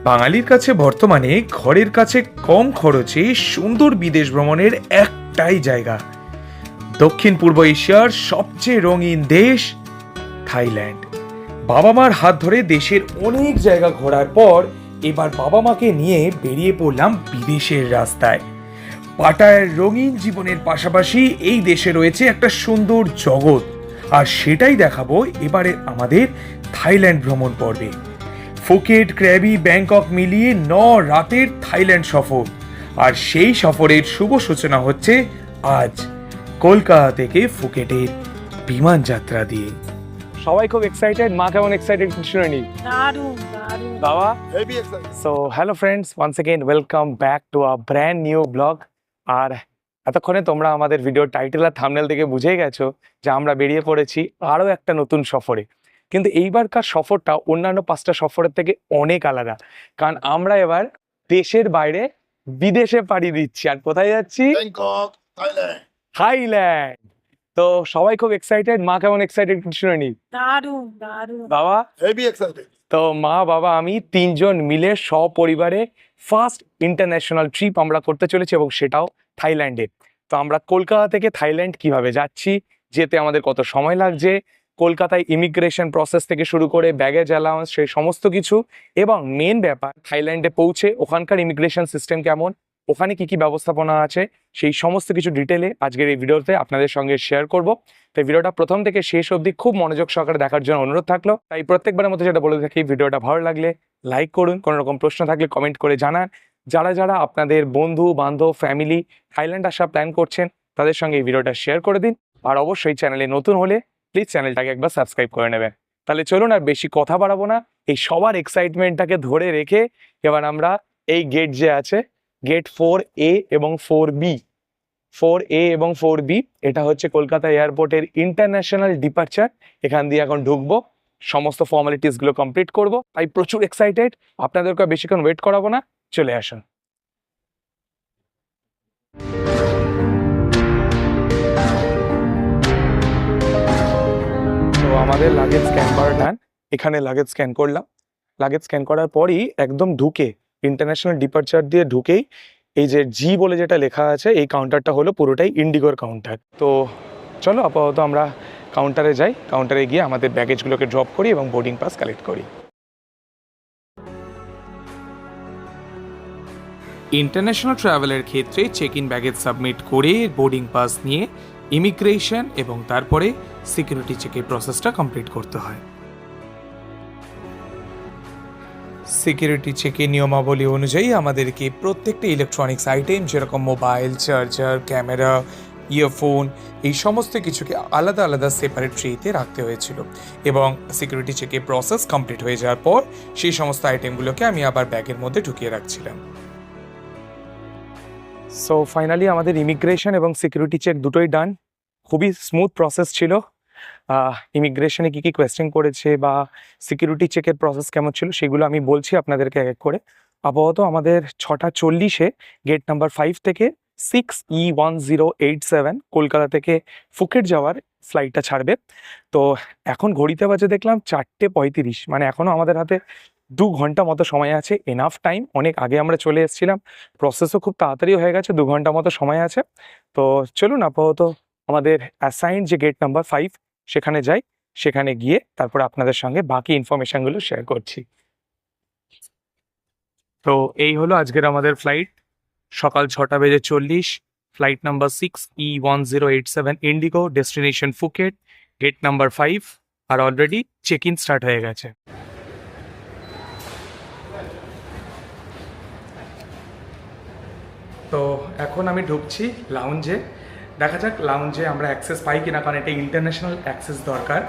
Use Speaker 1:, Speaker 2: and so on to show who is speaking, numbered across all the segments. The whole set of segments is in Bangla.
Speaker 1: বাঙালির কাছে বর্তমানে ঘরের কাছে কম খরচে সুন্দর বিদেশ ভ্রমণের একটাই জায়গা, দক্ষিণ পূর্ব এশিয়ার সবচেয়ে রঙিন দেশ থাইল্যান্ড। বাবা মার হাত ধরে দেশের অনেক জায়গা ঘোরার পর এবার বাবা মাকে নিয়ে বেরিয়ে পড়লাম বিদেশের রাস্তায়। পাটায়ের রঙিন জীবনের পাশাপাশি এই দেশে রয়েছে একটা সুন্দর জগৎ, আর সেটাই দেখাবো এবারে আমাদের থাইল্যান্ড ভ্রমণ পর্বে। ফুকেট, ক্র্যাবি, ব্যাংকক মিলিয়ে 9 রাতের থাইল্যান্ড সফর, আর সেই সফরের শুভ সূচনা হচ্ছে আজ কলকাতা থেকে ফুকেটের বিমান যাত্রা দিয়ে। সবাই খুব এক্সাইটেড, মা কেমন এক্সাইটেড শুনে নি?
Speaker 2: দারুণ দারুণ
Speaker 1: বাবা
Speaker 3: Heavy excited.
Speaker 1: So hello friends, once again welcome back to a brand new blog. আর এতক্ষণে তোমরা আমাদের ভিডিওর টাইটেল আর থাম্বনেল থেকে বুঝেই গেছো যে আমরা বেরিয়ে পড়েছি আরও একটা নতুন সফরে। কিন্তু এইবারকার সফরটা অন্যান্য 5টা সফরের থেকে অনেক আলাদা, কারণ আমরা এবার দেশের বাইরে বিদেশে পাড়ি দিচ্ছি। আর কোথায় যাচ্ছি?
Speaker 3: Bangkok, Thailand.
Speaker 1: থাইল্যান্ড। তো সবাই খুব এক্সাইটেড, মা কেমন এক্সাইটেড শুনে নি?
Speaker 2: দারুণ দারুণ
Speaker 1: বাবা
Speaker 3: Heavy excited.
Speaker 1: তো মা, বাবা, আমি 3জন মিলে সপরিবারে ফার্স্ট ইন্টারন্যাশনাল ট্রিপ আমরা করতে চলেছি, এবং সেটাও থাইল্যান্ডে। তো আমরা কলকাতা থেকে থাইল্যান্ড কিভাবে যাচ্ছি, যেতে আমাদের কত সময় লাগছে, কলকাতায় ইমিগ্রেশন প্রসেস থেকে শুরু করে ব্যাগেজ অ্যালাউন্স, সেই সমস্ত কিছু, এবং মেন ব্যাপার থাইল্যান্ডে পৌঁছে ওখানকার ইমিগ্রেশন সিস্টেম কেমন, ওখানে কি কি ব্যবস্থাপনা আছে, সেই সমস্ত কিছু ডিটেলে আজকের এই ভিডিওতে আপনাদের সঙ্গে শেয়ার করব। তাই ভিডিওটা প্রথম থেকে শেষ অবধি খুব মনোযোগ সহকারে দেখার জন্য অনুরোধ থাকলো। তাই প্রত্যেকবারের মতো যেটা বলে থাকি, ভিডিওটা ভালো লাগলে লাইক করুন, কোনো রকম প্রশ্ন থাকলে কমেন্ট করে জানান। যারা যারা আপনাদের বন্ধু বান্ধব ফ্যামিলি থাইল্যান্ড আসা প্ল্যান করছেন, তাদের সঙ্গে এই ভিডিওটা শেয়ার করে দিন। আর অবশ্যই চ্যানেলে নতুন হলে প্লিজ চ্যানেলটাকে একবার সাবস্ক্রাইব করে নেবেন। তাহলে চলুন আর বেশি কথা বাড়াবো না, এই সবার এক্সাইটমেন্টটাকে ধরে রেখে এবার আমরা এই গেট যে আছে, গেট 4A এবং 4B, 4A এবং 4B, এটা হচ্ছে কলকাতা এয়ারপোর্টের ইন্টারন্যাশনাল ডিপার্চার। এখান দিয়ে এখন ঢুকবো, সমস্ত ফর্মালিটিসগুলো কমপ্লিট করব। তাই প্রচুর এক্সাইটেড, আপনাদেরকে বেশিক্ষণ ওয়েট করাবো না, চলে আসুন। তো আমাদের লাগেজ স্ক্যান করা ডান। এখানে লাগেজ স্ক্যান করলাম। লাগেজ স্ক্যান করার পরই একদম ঢুকে ইন্টারন্যাশনাল ডিপার্চার দিয়ে ঢুকেই এই যে জি বলে যেটা লেখা আছে, এই কাউন্টারটা হলো পুরোটাই ইন্ডিগোর কাউন্টার। তো চলো আপাতত আমরা কাউন্টারে যাই, কাউন্টারে গিয়ে আমাদের ব্যাগেজগুলোকে ড্রপ করি এবং বোর্ডিং পাস কালেক্ট করি। ইন্টারন্যাশনাল ট্রাভেলের ক্ষেত্রে চেক ইন ব্যাগেজ সাবমিট করে বোর্ডিং পাস নিয়ে ইমিগ্রেশন এবং তারপরে সিকিউরিটি চেকের প্রসেসটা কমপ্লিট করতে হয়। সিকিউরিটি চেকের নিয়মাবলী অনুযায়ী আমাদেরকে প্রত্যেকটা ইলেকট্রনিক্স আইটেম, যেরকম মোবাইল, চার্জার, ক্যামেরা, ইয়ারফোন, এই সমস্ত কিছুকে আলাদা আলাদা সেপারেট ট্রেতে রাখতে হয়েছিল। এবং সিকিউরিটি চেকের প্রসেস কমপ্লিট হয়ে যাওয়ার পর সেই সমস্ত আইটেমগুলোকে আমি আবার ব্যাগের মধ্যে ঢুকিয়ে রাখছিলাম। সো ফাইনালি আমাদের ইমিগ্রেশন এবং সিকিউরিটি চেক দুটোই ডান। খুবই স্মুথ প্রসেস ছিল। ইমিগ্রেশনে কী কী কোয়েশ্চেন করেছে বা সিকিউরিটি চেকের প্রসেস কেমন ছিল সেগুলো আমি বলছি আপনাদেরকে এক এক করে। আপাতত আমাদের 6:40-এ গেট নাম্বার 5 থেকে 6E1087 কলকাতা থেকে ফুকেট যাওয়ার ফ্লাইটটা ছাড়বে। তো এখন ঘড়িতে বাজে দেখলাম 4:35, মানে এখনও আমাদের হাতে 2 ঘন্টা মতো সময় আছে। এনাফ টাইম, অনেক আগে আমরা চলে এসেছিলাম, প্রসেসও খুব তাড়াতাড়ি হয়ে গেছে, 2 ঘন্টা মতো সময় আছে। তো চলুন আপাতত আমাদের অ্যাসাইন্ড যে গেট নাম্বার 5 সেখানে যাই, সেখানে গিয়ে তারপর আপনাদের সঙ্গে বাকি ইনফরমেশনগুলো শেয়ার করছি। তো এই হলো আজকের আমাদের ফ্লাইট, সকাল 6:40, flight number 6E1087 IndiGo, destination Phuket, gate number 5। আর অলরেডি চেক ইন স্টার্ট হয়ে গেছে। তো এখন আমি ঢুকছি লাউঞ্জে। দেখা যাক লাউঞ্জে আমরা অ্যাক্সেস পাই কিনা, কারণ এটা ইন্টারন্যাশনাল অ্যাক্সেস দরকার।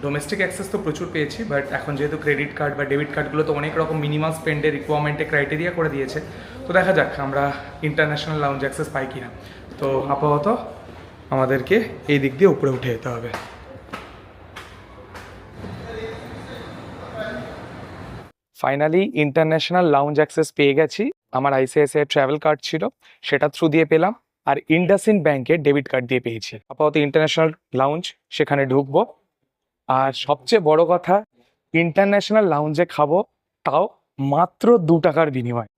Speaker 1: ডোমেস্টিক অ্যাক্সেস তো প্রচুর পেয়েছি, বাট এখন যেহেতু ক্রেডিট কার্ড বা ডেবিট কার্ডগুলো তো অনেক রকম মিনিমাম স্পেন্ডের রিকোয়ারমেন্টে ক্রাইটেরিয়া করে দিয়েছে। তো দেখা যাক আমরা ইন্টারন্যাশনাল লাউঞ্জ অ্যাক্সেস পাই কিনা। তো আপাতত আমাদেরকে এই দিক দিয়ে উপরে উঠে যেতে হবে। ফাইনালি ইন্টারন্যাশনাল লাউঞ্জ অ্যাক্সেস পেয়ে গেছি। আমার আইসিআইসিআই ট্রাভেল কার্ড ছিল, সেটা থ্রু দিয়ে পেলাম, আর ইন্ডাসইন্ড ব্যাংকের ডেবিট কার্ড দিয়ে পেয়েছি। আপাতত ইন্টারন্যাশনাল লাউঞ্জ, সেখানে ঢুকবো। আর সবচেয়ে বড় কথা, ইন্টারন্যাশনাল লাউঞ্জে খাবো, তাও মাত্র 2 টাকার বিনিময়।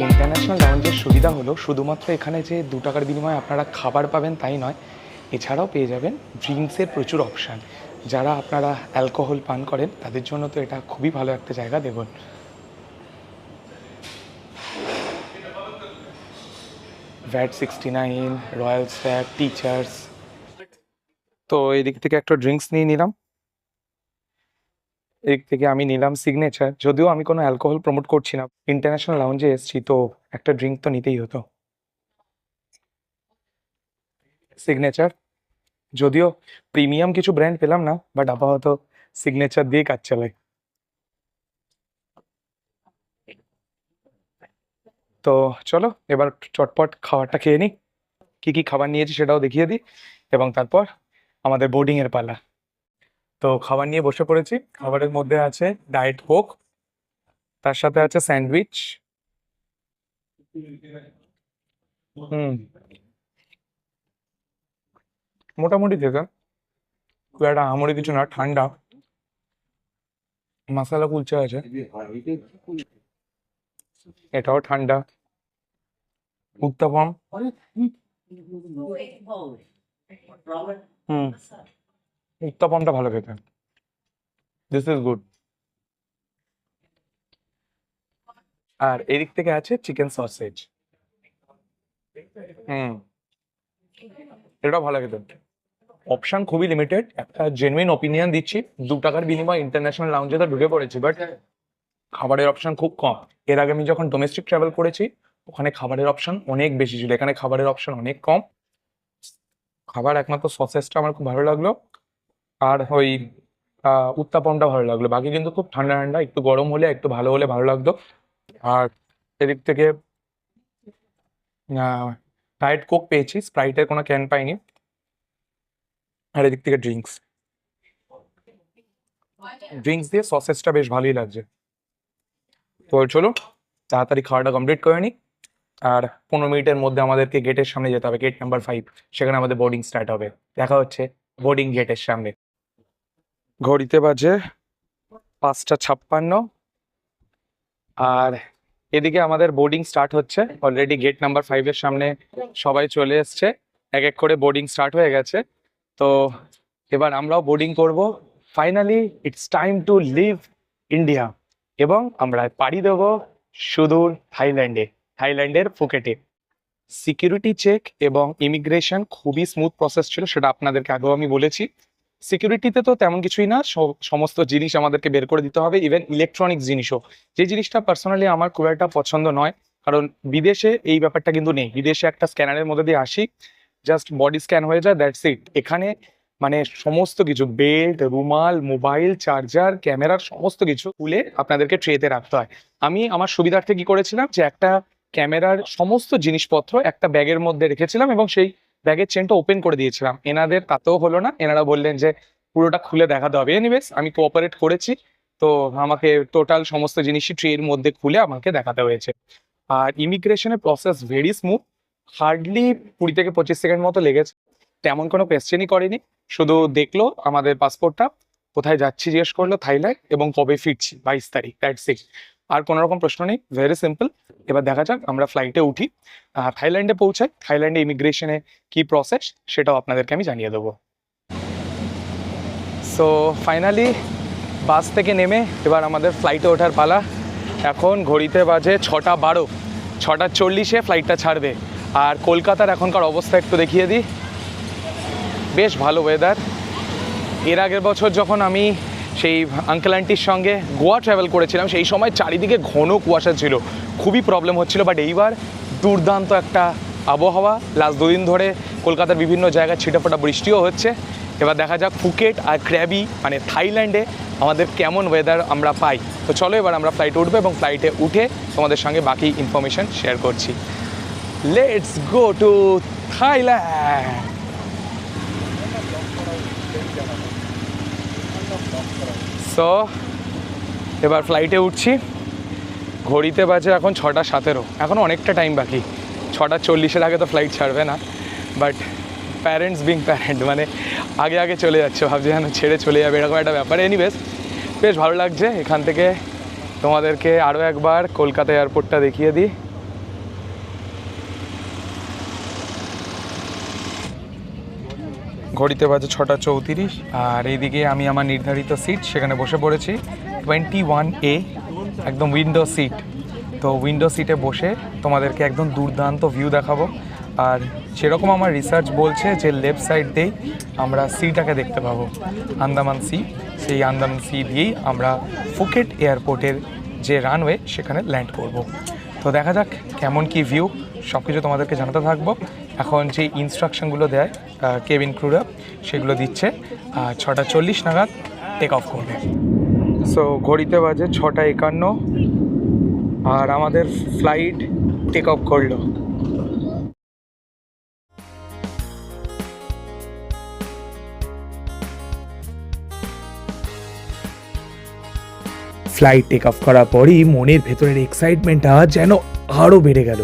Speaker 1: ইন্টারন্যাশনাল লাউঞ্জের সুবিধা হলো শুধুমাত্র এখানে যে 2 টাকার বিনিময়ে আপনারা খাবার পাবেন তাই নয়, এছাড়াও পেয়ে যাবেন ড্রিঙ্কসের প্রচুর অপশান। যারা আপনারা অ্যালকোহল পান করেন তাদের জন্য তো এটা খুবই ভালো একটা জায়গা। দেখুন, ভ্যাট 69, রয়্যাল স্ট্যাগ, টিচার্স। তো এদিক থেকে একটা ড্রিঙ্কস নিয়ে নিলাম, এদিক থেকে আমি নিলাম সিগনেচার। যদিও আমি কোনো অ্যালকোহল প্রমোট করছি না, ইন্টারন্যাশনাল লাউঞ্জে এসেছি তো একটা ড্রিঙ্ক তো নিতেই হতো। সিগনেচার, যদিও প্রিমিয়াম কিছু ব্র্যান্ড পেলাম না, বাট আপাতত সিগনেচার দিয়ে কাজ চালাই। তো চলো এবার চটপট খাবারটা খেয়ে নিই। কী কী খাবার নিয়েছি সেটাও দেখিয়ে দিই, এবং তারপর আমাদের বোর্ডিংয়ের পালা। তো খাবার নিয়ে বসে পড়েছি। খাবারের মধ্যে আছে ডায়েট কোক, তার সাথে আছে স্যান্ডউইচ। মোটামুটি থেকে খুব একটা আহামরি কিছু না, ঠান্ডা। মশলা কুলচা আছে, এটাও ঠান্ডা। উত্তাপম, উত্তাপমটা ভালো খেতে। This is good. আর এদিক থেকে আছে চিকেন সসেজ। এটাও ভালো খেতে। অপশন খুবই লিমিটেড। একটা জেনুইন ওপিনিয়ন দিচ্ছি, 2 টাকার বিনিময়ে ইন্টারন্যাশনাল লাউঞ্জে তো ঢুকে পড়েছি, বাট খাবারের অপশন খুব কম। এর আগে আমি যখন ডোমেস্টিক ট্রাভেল করেছি ওখানে খাবারের অপশন অনেক বেশি ছিল, এখানে খাবারের অপশন অনেক কম। খাবার একমাত্র সসেসটা আমার খুব ভালো লাগলো, আর ওই উত্তাপনটা ভালো লাগলো। বাকি কিন্তু খুব ঠান্ডা ঠান্ডা, একটু গরম হলে একটু ভালো হলে ভালো লাগতো। আর এদিক থেকে ডায়েট কোক পেয়েছি, স্প্রাইটের কোনো ক্যান পাইনি। আর এদিক থেকে ড্রিঙ্কস দিয়ে সসেসটা বেশ ভালোই লাগছে। তো চলো তাড়াতাড়ি খাওয়াটা কমপ্লিট করে নিই। আর 15 মিনিটের মধ্যে আমাদেরকে গেটের সামনে যেতে হবে, গেট নাম্বার 5। সেখানে আমাদের বোর্ডিং স্টার্ট হবে। দেখা হচ্ছে বোর্ডিং গেটের সামনে। ঘড়িতে বাজে 5:56, আর এদিকে আমাদের বোর্ডিং স্টার্ট হচ্ছে। অলরেডি গেট নাম্বার 5-এর সামনে সবাই চলে এসছে, এক এক করে বোর্ডিং স্টার্ট হয়ে গেছে। তো এবার আমরাও বোর্ডিং করব। Finally it's time to leave India, এবং আমরা পাড়ি দেবো সুদূর থাইল্যান্ডের ফুকেটে। সিকিউরিটি চেক এবং ইমিগ্রেশন খুবই স্মুথ প্রসেস ছিল, সেটা আপনাদেরকে আগেও আমি বলেছি। সিকিউরিটিতে তো তেমন কিছুই না, সমস্ত জিনিস আমাদেরকে বের করে দিতে হবে, ইভেন ইলেকট্রনিক্স জিনিসও। যে জিনিসটা পার্সোনালি আমার খুব একটা পছন্দ নয়, কারণ বিদেশে এই ব্যাপারটা কিন্তু নেই। বিদেশে একটা স্ক্যানারের মধ্যে দিয়ে আসি, জাস্ট বডি স্ক্যান হয়ে যায়, দ্যাটস ইট। এখানে মানে সমস্ত কিছু, বেল্ট, রুমাল, মোবাইল, চার্জার, ক্যামেরার সমস্ত কিছু খুলে আপনাদেরকে ট্রেতে রাখতে হয়। আমি আমার সুবিধার্থে কি করেছিলাম, যে একটা ক্যামেরার সমস্ত জিনিসপত্র একটা ব্যাগের মধ্যে রেখেছিলাম, এবং সেই ব্যাগের চেনটা ওপেন করে দিয়েছিলাম। এনাদের তাতেও হলো না, এনারা বললেন যে পুরোটা খুলে দেখাতে হবে। এনিওয়েজ আমি কোঅপারেট করেছি, তো আমাকে টোটাল সমস্ত জিনিসই ট্রের মধ্যে খুলে আমাকে দেখাতে হয়েছে। আর ইমিগ্রেশনের প্রসেস ভেরি স্মুথ, হার্ডলি 20 থেকে 25 সেকেন্ড মতো লেগেছে। তেমন কোনো কোয়েশ্চেনই করেনি, শুধু দেখলো আমাদের পাসপোর্টটা, কোথায় যাচ্ছি জিজ্ঞেস করলো, থাইল্যান্ড, এবং কবে ফিরছি, 22 তারিখ, দ্যাটস ইট। আর কোনো রকম প্রশ্ন নেই, ভেরি সিম্পল। এবার দেখা যাক আমরা ফ্লাইটে উঠি, থাইল্যান্ডে পৌঁছাই। থাইল্যান্ডে ইমিগ্রেশনে কি প্রসেস সেটাও আপনাদেরকে আমি জানিয়ে দেবো। সো ফাইনালি বাস থেকে নেমে এবার আমাদের ফ্লাইটে ওঠার পালা। এখন ঘড়িতে বাজে 6:12, 6:40-এ ফ্লাইটটা ছাড়বে। আর কলকাতার এখনকার অবস্থা একটু দেখিয়ে দিই। বেশ ভালো ওয়েদার। এর আগের বছর যখন আমি সেই আঙ্কেল আন্টির সঙ্গে গোয়া ট্রাভেল করেছিলাম, সেই সময় চারিদিকে ঘন কুয়াশা ছিল, খুবই প্রবলেম হচ্ছিল। বাট এইবার দুর্দান্ত একটা আবহাওয়া। লাস্ট 2 দিন ধরে কলকাতার বিভিন্ন জায়গায় ছিটেফোঁটা বৃষ্টিও হচ্ছে। এবার দেখা যাক ফুকেট আর ক্র্যাবি মানে থাইল্যান্ডে আমাদের কেমন ওয়েদার আমরা পাই। তো চলো এবার আমরা ফ্লাইটে উঠবো, এবং ফ্লাইটে উঠে তোমাদের সঙ্গে বাকি ইনফরমেশন শেয়ার করছি। Let's go to Thailand. So এবার ফ্লাইটে উঠছি। ঘড়িতে বাজে এখন 6:17, এখনও অনেকটা টাইম বাকি। 6:40 আগে তো ফ্লাইট ছাড়বে না, বাট প্যারেন্টস বিং প্যারেন্ট মানে আগে আগে চলে যাচ্ছে, ভাবছি যেন ছেড়ে চলে যাবে এরকম একটা ব্যাপার। এনিওয়েজ বেশ ভালো লাগছে। এখান থেকে তোমাদেরকে আরও একবার কলকাতা এয়ারপোর্টটা দেখিয়ে দিই। ঘড়িতে বাজে 6:34 আর এইদিকে আমি আমার নির্ধারিত সিট সেখানে বসে পড়েছি 21A, একদম উইন্ডো সিট। তো উইন্ডো সিটে বসে তোমাদেরকে একদম দুর্দান্ত ভিউ দেখাবো। আর সেরকম আমার রিসার্চ বলছে যে লেফট সাইড দিয়েই আমরা সিটাকে দেখতে পাবো, আন্দামান সি। সেই আন্দামান সি দিয়েই আমরা ফুকেট এয়ারপোর্টের যে রানওয়ে সেখানে ল্যান্ড করব। তো দেখা যাক কেমন কি ভিউ, সব কিছু তোমাদেরকে জানাতে থাকবো। এখন যে ইনস্ট্রাকশনগুলো দেয় কেবিন ক্রুরা সেগুলো দিচ্ছে, 6:40 নাগাদ টেক অফ করবে। সো ঘড়িতে বাজে 6:51 আর আমাদের ফ্লাইট টেক অফ করলো। ফ্লাইট টেক অফ করার পরই মনের ভেতরের এক্সাইটমেন্টটা যেন আরও বেড়ে গেল।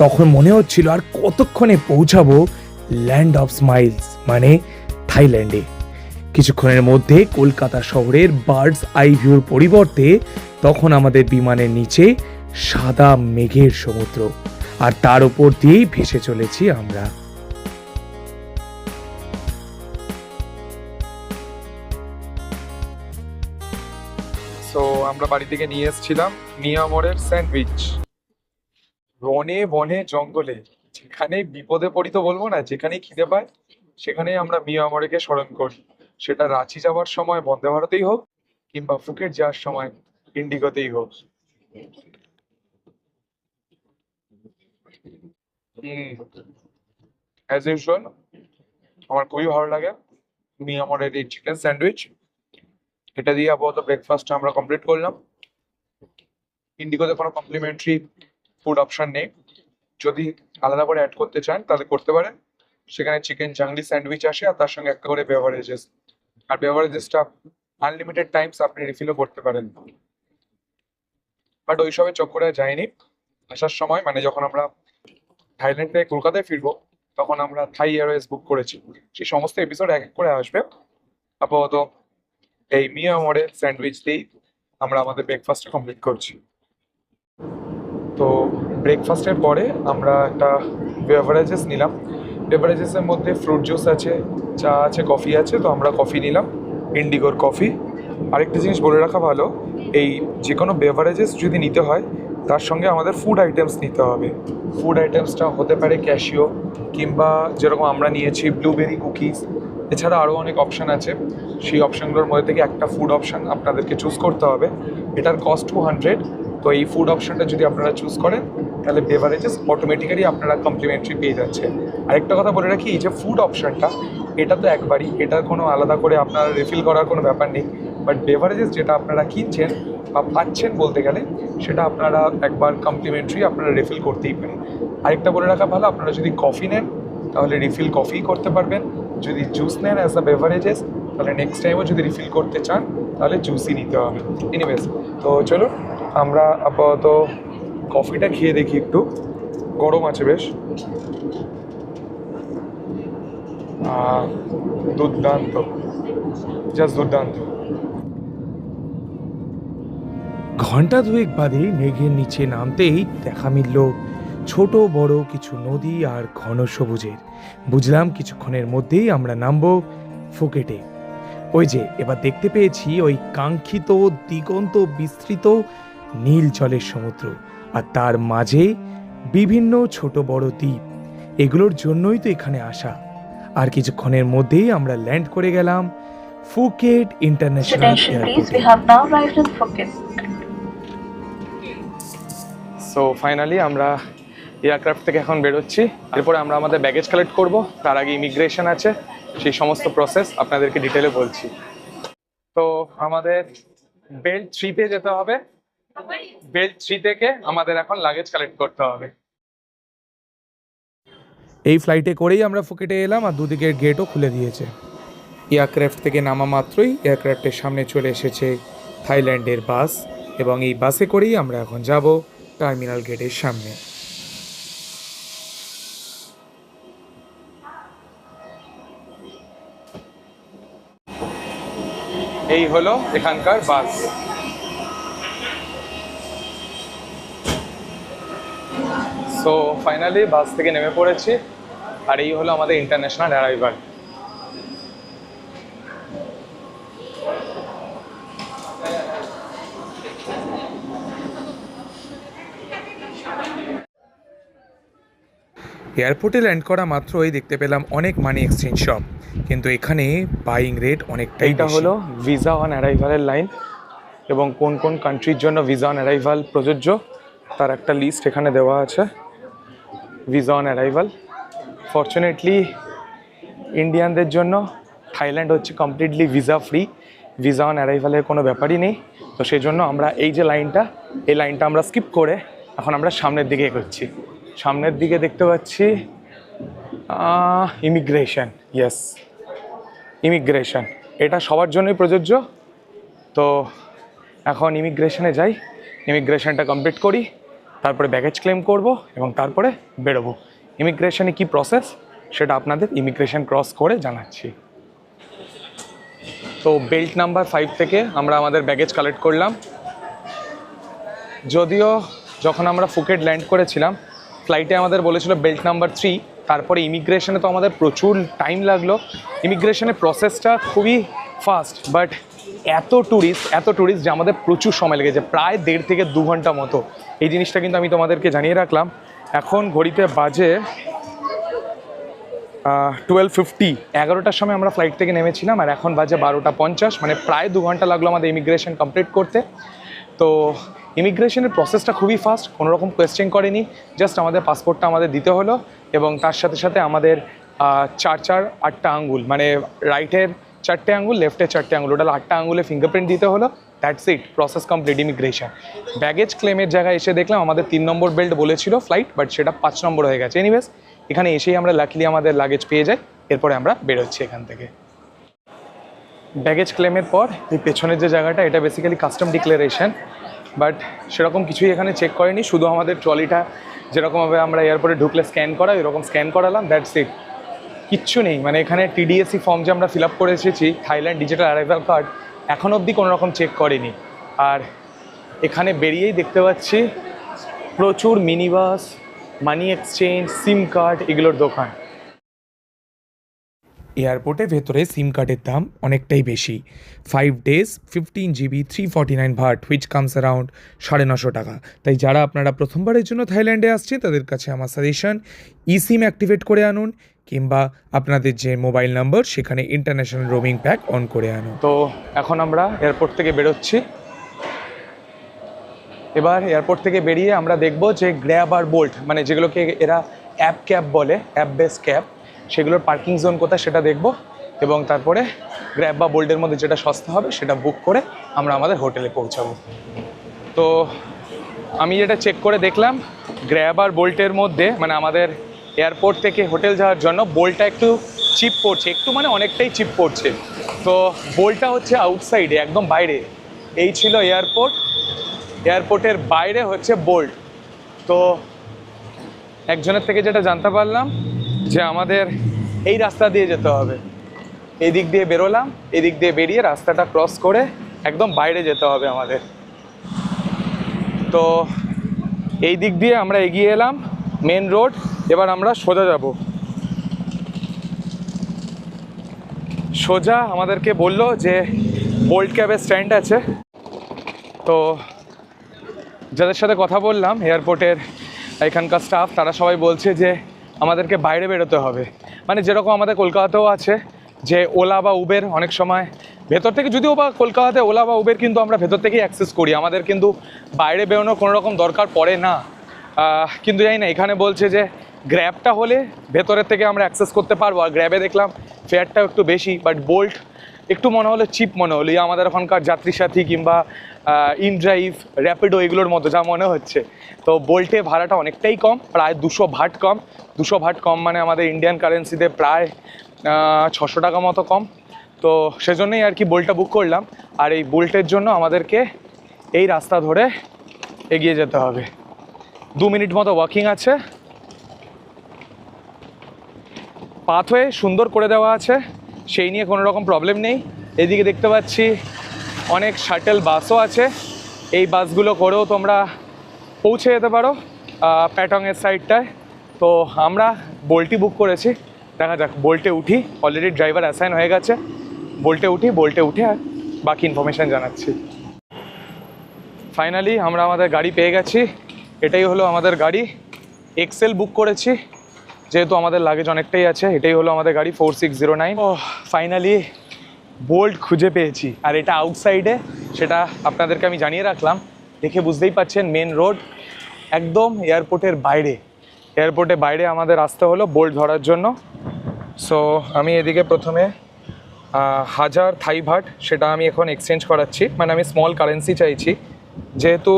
Speaker 1: তখন মনে হচ্ছিল আর কতক্ষণে পৌঁছাবো ল্যান্ড অফ স্মাইলস মানে থাইল্যান্ডে। কিছুক্ষণের মধ্যে কলকাতা শহরের বার্ডস আই ভিউর পরিবর্তে তখন আমাদের বিমানের নিচে সাদা মেঘের সমুদ্র, আর তার উপর দিয়েই ভেসে চলেছি আমরা। সো আমরা বাড়ি থেকে নিয়ে এসেছিলাম মিয়ামরের স্যান্ডউইচ। বনে বনে জঙ্গলে যেখানে বিপদে পড়ি তো বলবো না, যেখানে খিদে পায় সেখানেই আমরা মিয়ামরকে স্মরণ করি। সেটা রাঁচি যাওয়ার সময় বন্দে ভারতেই হোক কিংবা ফুকেট যাওয়ার সময় ইন্ডিগোতেই হোক। অ্যাজ ইউজুয়াল আমার খুবই ভালো লাগে মিয়ামরের এই চিকেন স্যান্ডউইচ। এটা দিয়ে আপাতত ব্রেকফাস্টটা আমরা কমপ্লিট করলাম। ইন্ডিগোতে কোনো কমপ্লিমেন্টারি ফুড অপশন নেই, যদি আলাদা করে অ্যাড করতে চান তাহলে করতে পারেন। সেখানে চিকেন জাংলি স্যান্ডউইচ আসে আর তার সঙ্গে একটা করে বেভারেজেস, আর বেভারেজেসটা আনলিমিটেড টাইমস আপনি রিফিলও করতে পারেন। বাট ওইসবের চক্করে যায়নি। আসার সময় মানে যখন আমরা থাইল্যান্ড থেকে কলকাতায় ফিরবো তখন আমরা থাই এয়ারওয়েজ বুক করেছি, সেই সমস্ত এপিসোড এক এক করে আসবে। আপাতত এই মিয়ামরের স্যান্ডউইচ দিয়েই আমরা আমাদের ব্রেকফাস্টটা কমপ্লিট করছি। তো ব্রেকফাস্টের পরে আমরা একটা বেভারেজেস নিলাম। বেভারেজেসের মধ্যে ফ্রুট জুস আছে, চা আছে, কফি আছে। তো আমরা কফি নিলাম, ইন্ডিগোর কফি। আরেকটা জিনিস বলে রাখা ভালো, এই যে কোনো বেভারেজেস যদি নিতে হয় তার সঙ্গে আমাদের ফুড আইটেমস নিতে হবে। ফুড আইটেমসটা হতে পারে ক্যাশিও কিংবা যেরকম আমরা নিয়েছি ব্লুবেরি কুকিজ। এছাড়া আরও অনেক অপশান আছে, সেই অপশানগুলোর মধ্যে থেকে একটা ফুড অপশান আপনাদেরকে চুজ করতে হবে। এটার কস্ট 200। তো এই ফুড অপশানটা যদি আপনারা চুজ করেন তাহলে বেভারেজেস অটোমেটিক্যালি আপনারা কমপ্লিমেন্টারি পেয়ে যাচ্ছে। আরেকটা কথা বলে রাখি, এই যে ফুড অপশানটা এটা তো একবারই, এটার কোনো আলাদা করে আপনারা রিফিল করার কোনো ব্যাপার নেই। বাট বেভারেজেস যেটা আপনারা কিনছেন বা পাচ্ছেন বলতে গেলে সেটা আপনারা একবার কমপ্লিমেন্টারি আপনারা রিফিল করতেই পারেন। আরেকটা বলে রাখা ভালো, আপনারা যদি কফি নেন তাহলে রিফিল কফি করতে পারবেন। যদি জুস নেন অ্যাজ আ বেভারেজেস তাহলে নেক্সট টাইমও যদি রিফিল করতে চান তাহলে জুসই নিতে হবে। এনিওয়েজ তো চলো আমরা আপাতত কফিটা খেয়ে দেখি, একটু গরম আছে বেশ। দুর্দান্ত, জাস্ট দুর্দান্ত। ঘন্টা দুয়েক বাদে মেঘের নিচে নামতেই দেখা মিলল ছোট বড় কিছু নদী আর ঘন সবুজের। বুঝলাম কিছুক্ষণের মধ্যেই আমরা নামবো ফুকেটে। ওই যে এবার দেখতে পেয়েছি ওই কাঙ্ক্ষিত দিগন্ত বিস্তৃত নীল জলের সমুদ্র, আর তার মাঝে বিভিন্ন ছোট বড় দ্বীপ। এগুলোর জন্যই তো এখানে আসা। আর কিছুক্ষণের মধ্যেই আমরা ল্যান্ড করে গেলাম ফুকেট ইন্টারন্যাশনাল এয়ারপোর্টে। সো ফাইনালি আমরা এয়ারক্রাফট থেকে এখন বেরোচ্ছি। এরপরে আমরা আমাদের ব্যাগেজ কালেক্ট করব, তার আগে ইমিগ্রেশন আছে, সেই সমস্ত প্রসেস আপনাদেরকে ডিটেলে বলছি। তো আমাদের বেল্ট 3-তে যেতে হবে। বেল্ট 3 থেকে আমাদের এখন লাগেজ কালেক্ট করতে হবে। এই ফ্লাইটে করেই আমরা ফুকেটে এলাম আর দুদিকের গেটও খুলে দিয়েছে। এয়ারক্রাফট থেকে নামা মাত্রই এয়ারক্রাফটের সামনে চলে এসেছে থাইল্যান্ডের বাস, এবং এই বাসে করেই আমরা এখন যাব টার্মিনাল গেটের সামনে। এই হলো এখানকার বাস। সো ফাইনালি বাস থেকে নেমে পড়েছি, আর এই হলো আমাদের ইন্টারন্যাশনাল অ্যারাইভাল। এয়ারপোর্টে ল্যান্ড করা মাত্রই দেখতে পেলাম অনেক মানি এক্সচেঞ্জ শপ, কিন্তু এখানে বাইং রেট অনেকটাই। এটা হলো ভিসা অন অ্যারাইভালের লাইন, এবং কোন কোন কান্ট্রির জন্য ভিসা অন অ্যারাইভাল প্রযোজ্য তার একটা লিস্ট এখানে দেওয়া আছে। ভিসা অন অ্যারাইভাল, ফর্চুনেটলি ইন্ডিয়ানদের জন্য থাইল্যান্ড হচ্ছে completely visa free, visa on অ্যারাইভালের কোনো ব্যাপারই নেই। তো সেই জন্য আমরা এই যে লাইনটা, এই লাইনটা আমরা স্কিপ করে এখন আমরা সামনের দিকে এগোচ্ছি। সামনের দিকে দেখতে পাচ্ছি ইমিগ্রেশন, ইয়েস ইমিগ্রেশন, এটা সবার জন্যই প্রযোজ্য। তো এখন ইমিগ্রেশনে যাই, ইমিগ্রেশনটা কমপ্লিট করি, তারপরে ব্যাগেজ ক্লেম করব এবং তারপরে বেরোবো। ইমিগ্রেশনে কি প্রসেস সেটা আপনাদের ইমিগ্রেশন ক্রস করে জানাচ্ছি। তো বেল্ট নাম্বার 5 থেকে আমরা আমাদের ব্যাগেজ কালেক্ট করলাম। যদিও যখন আমরা ফুকেট ল্যান্ড করেছিলাম ফ্লাইটে আমাদের বলেছিল বেল্ট নাম্বার 3, তারপরে ইমিগ্রেশনে তো আমাদের প্রচুর টাইম লাগলো। ইমিগ্রেশনের প্রসেসটা খুবই ফাস্ট, বাট এত ট্যুরিস্ট যে আমাদের প্রচুর সময় লেগেছে, প্রায় 1.5 থেকে 2 ঘন্টা মতো। এই জিনিসটা কিন্তু আমি তোমাদেরকে জানিয়ে রাখলাম। এখন ঘড়িতে বাজে 12:50, 11টার সময় আমরা ফ্লাইট থেকে নেমেছিলাম, আর এখন বাজে 12:50, মানে প্রায় 2 ঘন্টা লাগলো আমাদের ইমিগ্রেশন কমপ্লিট করতে। তো ইমিগ্রেশনের প্রসেসটা খুবই ফাস্ট, কোনো রকম কোয়েশ্চেন করেনি, জাস্ট আমাদের পাসপোর্টটা আমাদের দিতে হলো, এবং তার সাথে সাথে আমাদের 8টা আঙ্গুল, মানে রাইটের 4টে আঙ্গুল, লেফটের 4টে আঙ্গুল, ওটা 8টা আঙ্গুলে ফিঙ্গারপ্রিন্ট দিতে হলো। That's it, process complete immigration. Baggage ক্লেমের জায়গায় এসে দেখলাম আমাদের 3 নম্বর বেল্ট বলেছিল ফ্লাইট, বাট সেটা 5 নম্বর হয়ে গেছে। এনিওয়েজ এখানে এসেই আমরা লাকিলি আমাদের লাগেজ পেয়ে যাই, এরপরে আমরা বেরোচ্ছি এখান থেকে। ব্যাগেজ ক্লেমের পর এই পেছনের যে জায়গাটা, এটা বেসিক্যালি কাস্টম ডিক্লারেশন, বাট সেরকম কিছুই এখানে চেক করেনি, শুধু আমাদের ট্রলিটা যেরকমভাবে আমরা এয়ারপোর্টে ঢুকলে স্ক্যান করা, এরকম স্ক্যান করালাম, দ্যাটস ইট, কিচ্ছু নেই। মানে এখানে টিডিএসি ফর্ম যে আমরা ফিল আপ করে এসেছি, থাইল্যান্ড ডিজিটাল অ্যারাইভাল কার্ড, এখন অবধি কোনো রকম চেক করেনি। আর এখানে বেরিয়েই দেখতে পাচ্ছি প্রচুর মিনি বাস, মানি এক্সচেঞ্জ, সিম কার্ড, এগুলোর দোকান। এয়ারপোর্টের ভেতরে সিম কার্ডের দাম অনেকটাই বেশি। 5 days 15 GB 349 but, which comes around 950 টাকা। তাই যারা আপনারা প্রথমবারের জন্য থাইল্যান্ডে আসছেন তাদের কাছে আমার সাজেশন, ই সিম অ্যাক্টিভেট করে আনুন, কিংবা আপনাদের যে মোবাইল নাম্বার সেখানে ইন্টারন্যাশনাল রোমিং প্যাক অন করে আনুন। তো এখন আমরা এয়ারপোর্ট থেকে বেরোচ্ছি। এবার এয়ারপোর্ট থেকে বেরিয়ে আমরা দেখব যে গ্র্যাব আর বোল্ট, মানে যেগুলোকে এরা অ্যাপ ক্যাব বলে, অ্যাপ বেস ক্যাব, সেগুলোর পার্কিং জোন কোথায় সেটা দেখব, এবং তারপরে গ্র্যাব বা বোল্টের মধ্যে যেটা সস্তা হবে সেটা বুক করে আমরা আমাদের হোটেলে পৌঁছাবো। তো আমি যেটা চেক করে দেখলাম, গ্র্যাব আর বোল্টের মধ্যে, মানে আমাদের এয়ারপোর্ট থেকে হোটেল যাওয়ার জন্য বোল্টটা একটু চিপ পড়ছে, একটু মানে অনেকটাই চিপ পড়ছে। তো বোল্টটা হচ্ছে আউটসাইডে, একদম বাইরে। এই ছিল এয়ারপোর্ট, এয়ারপোর্টের বাইরে হচ্ছে বোল্ট। তো একজনের থেকে যেটা জানতে পারলাম যে আমাদের এই রাস্তা দিয়ে যেতে হবে, এই দিক দিয়ে বেরোলাম, এই দিক দিয়ে বেরিয়ে রাস্তাটা ক্রস করে একদম বাইরে যেতে হবে আমাদের। তো এই দিক দিয়ে আমরা এগিয়ে এলাম, মেন রোড। এবার আমরা সোজা যাব, সোজা আমাদেরকে বললো যে বোল্ট ক্যাবের স্ট্যান্ড আছে। তো যাদের সাথে কথা বললাম এয়ারপোর্টের এখানকার স্টাফ, তারা সবাই বলছে যে আমাদেরকে বাইরে বেরোতে হবে, মানে যেরকম আমাদের কলকাতাতেও আছে যে ওলা বা উবের অনেক সময় ভেতর থেকে, যদিও বা কলকাতাতে ওলা বা উবের কিন্তু আমরা ভেতর থেকেই অ্যাক্সেস করি, আমাদের কিন্তু বাইরে বেরোনোর কোনো রকম দরকার পড়ে না। কিন্তু জানি না এখানে বলছে যে গ্র্যাবটা হলে ভেতরের থেকে আমরা অ্যাক্সেস করতে পারবো, আর গ্র্যাবে দেখলাম ফেয়ারটাও একটু বেশি, বাট বোল্ট একটু মনে হলো চিপ মনে হলো, আমাদের ওখানকার যাত্রী সাথী কিংবা ইনড্রাইভ, র্যাপিডো এগুলোর মতো যা মনে হচ্ছে। তো বোল্টে ভাড়াটা অনেকটাই কম, প্রায় 200 ভাট কম। 200 ভাট কম মানে আমাদের ইন্ডিয়ান কারেন্সিতে প্রায় 600 টাকা মতো কম। তো সেজন্যই আর কি বোল্টটা বুক করলাম। আর এই বোল্টের জন্য আমাদেরকে এই রাস্তা ধরে এগিয়ে যেতে হবে, 2 মিনিট মতো ওয়াকিং আছে। পাথওয়ে সুন্দর করে দেওয়া আছে, সেই নিয়ে কোনো রকম প্রবলেম নেই। এদিকে দেখতে পাচ্ছি অনেক শাটেল বাসও আছে, এই বাসগুলো করেও তোমরা পৌঁছে যেতে পারো প্যাটংয়ের সাইডটায়। তো আমরা বোল্টই বুক করেছি, দেখা যাক বোল্টে উঠি, অলরেডি ড্রাইভার অ্যাসাইন হয়ে গেছে, বোল্টে উঠে আর বাকি ইনফরমেশান জানাচ্ছি। ফাইনালি আমরা আমাদের গাড়ি পেয়ে গেছি, এটাই হলো আমাদের গাড়ি। এক্সেল বুক করেছি যেহেতু আমাদের লাগেজ অনেকটাই আছে। এটাই হলো আমাদের গাড়ি 4609। ও ফাইনালি বোল্ট খুঁজে পেয়েছি, আর এটা আউটসাইডে, সেটা আপনাদেরকে আমি জানিয়ে রাখলাম। দেখে বুঝতেই পাচ্ছেন মেন রোড, একদম এয়ারপোর্টের বাইরে আমাদের আসতে হলো বোল্ট ধরার জন্য। সো আমি এদিকে প্রথমে 1000 থাই ভাট সেটা আমি এখন এক্সচেঞ্জ করাচ্ছি, মানে আমি স্মল কারেন্সি চাইছি। যেহেতু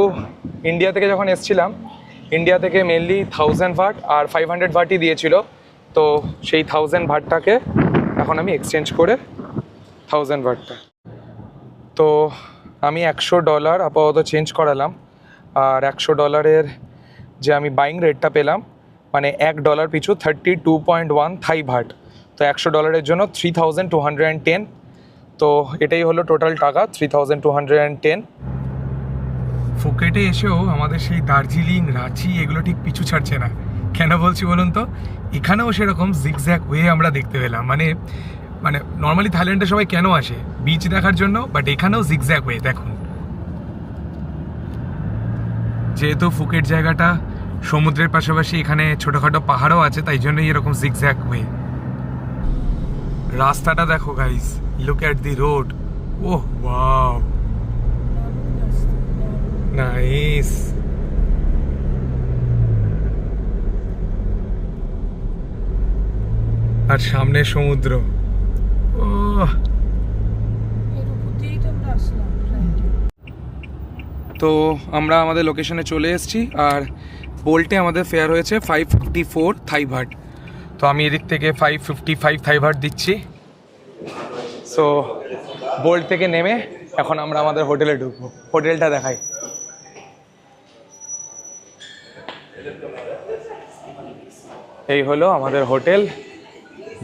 Speaker 1: ইন্ডিয়া থেকে যখন এসছিলাম, ইন্ডিয়া থেকে মেনলি 1000 ভাট আর 500 ভাটই দিয়েছিল, তো সেই 1000 ভাটটাকে এখন আমি এক্সচেঞ্জ করে 1000 ভাটটা, তো আমি $100 আপাতত চেঞ্জ করালাম। আর $100 যে আমি বাইং রেটটা পেলাম, মানে $1 পিছু 32.1 থাই ভাট, তো $100 জন্য 3210। তো এটাই হলো টোটাল টাকা, 3210। ফুকেটে এসেও আমাদের সেই দার্জিলিং, রাঁচি এগুলো ঠিক পিছু ছাড়ছে না। কেন বলছি বলুন তো, এখানেও সেরকম জিগজ্যাগ ওয়ে আমরা দেখতে পেলাম। মানে নর্মালি থাইল্যান্ডে সবাই কেন আসে? বিচ দেখার জন্য, বাট এখানেও জিগজ্যাগ ওয়ে দেখুন। যেহেতু ফুকেট জায়গাটা সমুদ্রের পাশাপাশি, এখানে ছোটোখাটো পাহাড়ও আছে, তাই জন্যই এরকম জিগজ্যাগ ওয়ে। রাস্তাটা দেখো guys, look at the road. Oh wow, nice. আর সামনে সমুদ্র। ও তো আমরা আমাদের লোকেশনে চলে এসেছি, আর বোল্টে আমাদের ফেয়ার হয়েছে 554 থাই ভাট। তো আমি এদিক থেকে 555 থাই ভাট দিচ্ছি। সো বোল্ট থেকে নেমে এখন আমরা আমাদের হোটেলে ঢুকবো। হোটেলটা দেখাই। এই হলো আমাদের হোটেল,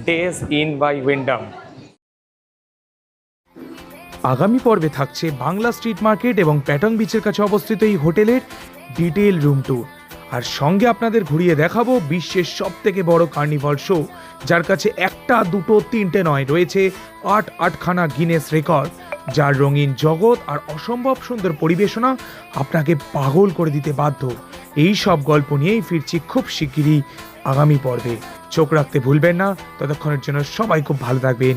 Speaker 1: ডেজ ইন বাই উইন্ডাম। আগামী পর্বে থাকছে বাংলা স্ট্রিট মার্কেট এবং প্যাটং বিচের কাছে অবস্থিত এই হোটেলের ডিটেল রুম ট্যুর, আর সঙ্গে আপনাদের ঘুরিয়ে দেখাবো বিশ্বের সবথেকে বড় কার্নিভাল শো, যার কাছে একটা, দুটো, তিনটে নয়, রয়েছে 8খানা গিনেস রেকর্ড, যার রঙিন জগৎ আর অসম্ভব সুন্দর পরিবেশনা আপনাকে পাগল করে দিতে বাধ্য। এই সব গল্প নিয়েই ফিরছি খুব শিগগিরই আগামী পর্বে। চোখ রাখতে ভুলবেন না। ততক্ষণের জন্য সবাই খুব ভালো থাকবেন।